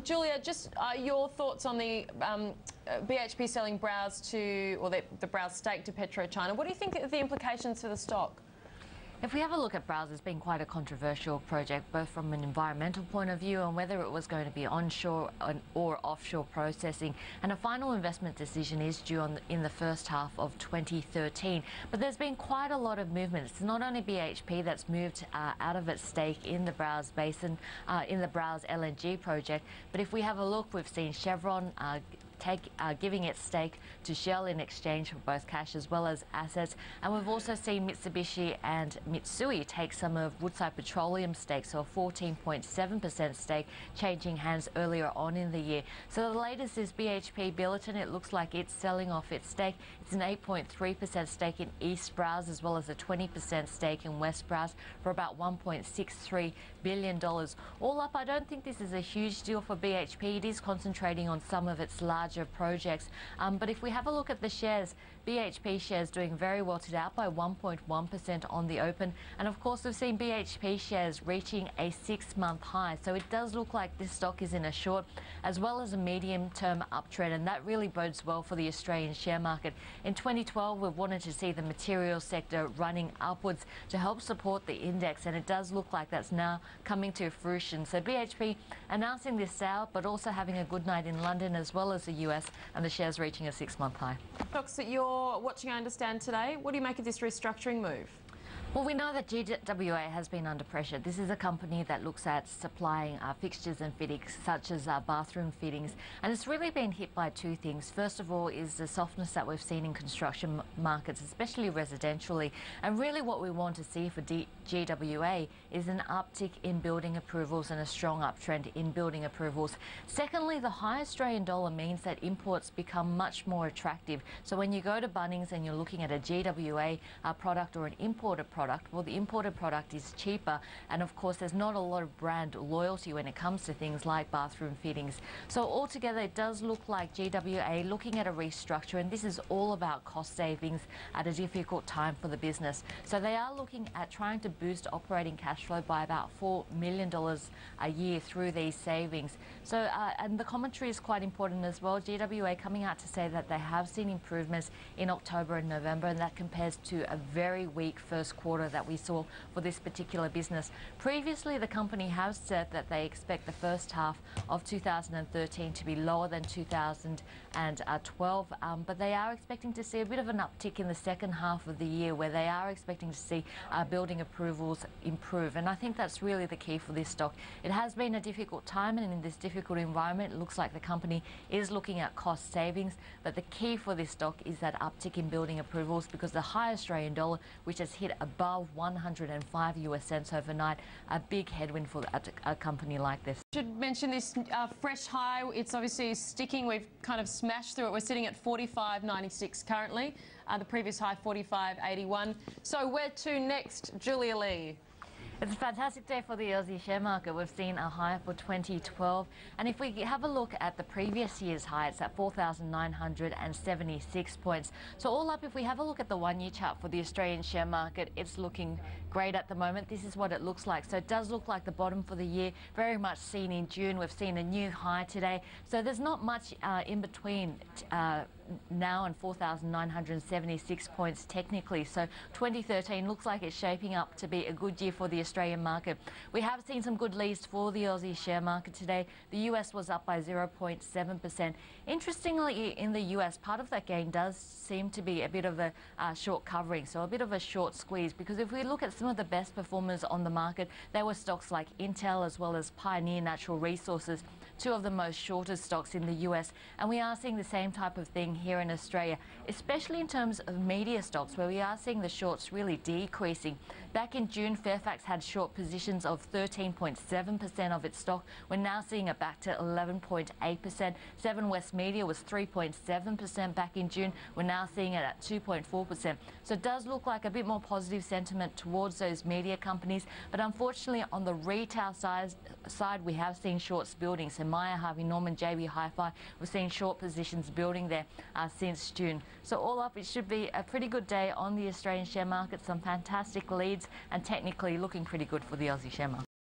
Julia, just your thoughts on the BHP selling Browse to, or the Browse stake to PetroChina. What do you think are the implications for the stock? If we have a look at Browse, it's been quite a controversial project, both from an environmental point of view and whether it was going to be onshore or offshore processing. And a final investment decision is due in the first half of 2013. But there's been quite a lot of movement. It's not only BHP that's moved out of its stake in the Browse Basin, in the Browse LNG project. But if we have a look, we've seen Chevron giving its stake to Shell in exchange for both cash as well as assets. And we've also seen Mitsubishi and Mitsui take some of Woodside Petroleum stakes, so a 14.7% stake, changing hands earlier on in the year. So the latest is BHP Billiton. It looks like it's selling off its stake. It's an 8.3% stake in East Browse as well as a 20% stake in West Browse for about $1.63 billion. All up, I don't think this is a huge deal for BHP. It is concentrating on some of its larger projects. But if we have a look at the shares, BHP shares doing very well today, up by 1.1% on the open. And of course, we've seen BHP shares reaching a 6-month high. So it does look like this stock is in a short as well as a medium-term uptrend, and that really bodes well for the Australian share market. In 2012, we've wanted to see the materials sector running upwards to help support the index, and it does look like that's now coming to fruition. So BHP announcing this sale, but also having a good night in London as well as the US, and the shares reaching a 6-month high. Stocks that you're watching, I understand, today. What do you make of this restructuring move? Well, we know that GWA has been under pressure. This is a company that looks at supplying fixtures and fittings, such as bathroom fittings, and it's really been hit by two things. First of all is the softness that we've seen in construction markets, especially residentially, and really what we want to see for GWA is an uptick in building approvals and a strong uptrend in building approvals. Secondly, the high Australian dollar means that imports become much more attractive. So when you go to Bunnings and you're looking at a GWA product or an imported product, well, the imported product is cheaper, and of course there's not a lot of brand loyalty when it comes to things like bathroom fittings. So altogether it does look like GWA looking at a restructure, and this is all about cost savings at a difficult time for the business. So they are looking at trying to boost operating cash flow by about $4 million a year through these savings. So and the commentary is quite important as well. GWA coming out to say that they have seen improvements in October and November, and that compares to a very weak first quarter that we saw for this particular business. Previously, the company has said that they expect the first half of 2013 to be lower than 2012, but they are expecting to see a bit of an uptick in the second half of the year, where they are expecting to see building approvals improve. And I think that's really the key for this stock. It has been a difficult time, and in this difficult environment, it looks like the company is looking at cost savings, but the key for this stock is that uptick in building approvals, because the high Australian dollar, which has hit above 105 US cents overnight, a big headwind for a company like this. Should mention this fresh high. It's obviously sticking. We've kind of smashed through it. We're sitting at 45.96 currently. The previous high 45.81. So where to next, Julia Lee? It's a fantastic day for the Aussie share market. We've seen a high for 2012, and if we have a look at the previous year's high, it's at 4,976 points. So all up, if we have a look at the one-year chart for the Australian share market, it's looking great at the moment. This is what it looks like. So it does look like the bottom for the year, very much seen in June. We've seen a new high today. So there's not much in between now and 4,976 points technically. So 2013 looks like it's shaping up to be a good year for the Australian market. We have seen some good leads for the Aussie share market today. The US was up by 0.7%. Interestingly, in the US, part of that gain does seem to be a bit of a short covering, so a bit of a short squeeze, because if we look at some of the best performers on the market, there were stocks like Intel as well as Pioneer Natural Resources, two of the most shortest stocks in the US, and we are seeing the same type of thing here in Australia, especially in terms of media stocks, where we are seeing the shorts really decreasing. Back in June, Fairfax had short positions of 13.7% of its stock. We're now seeing it back to 11.8%. Seven West Media was 3.7% back in June. We're now seeing it at 2.4%. So it does look like a bit more positive sentiment towards those media companies, but unfortunately on the retail side we have seen shorts building. So Myer, Harvey Norman, JB Hi-Fi, we've seen short positions building there since June. So all up, it should be a pretty good day on the Australian share market. Some fantastic leads, and technically looking pretty good for the Aussie share market.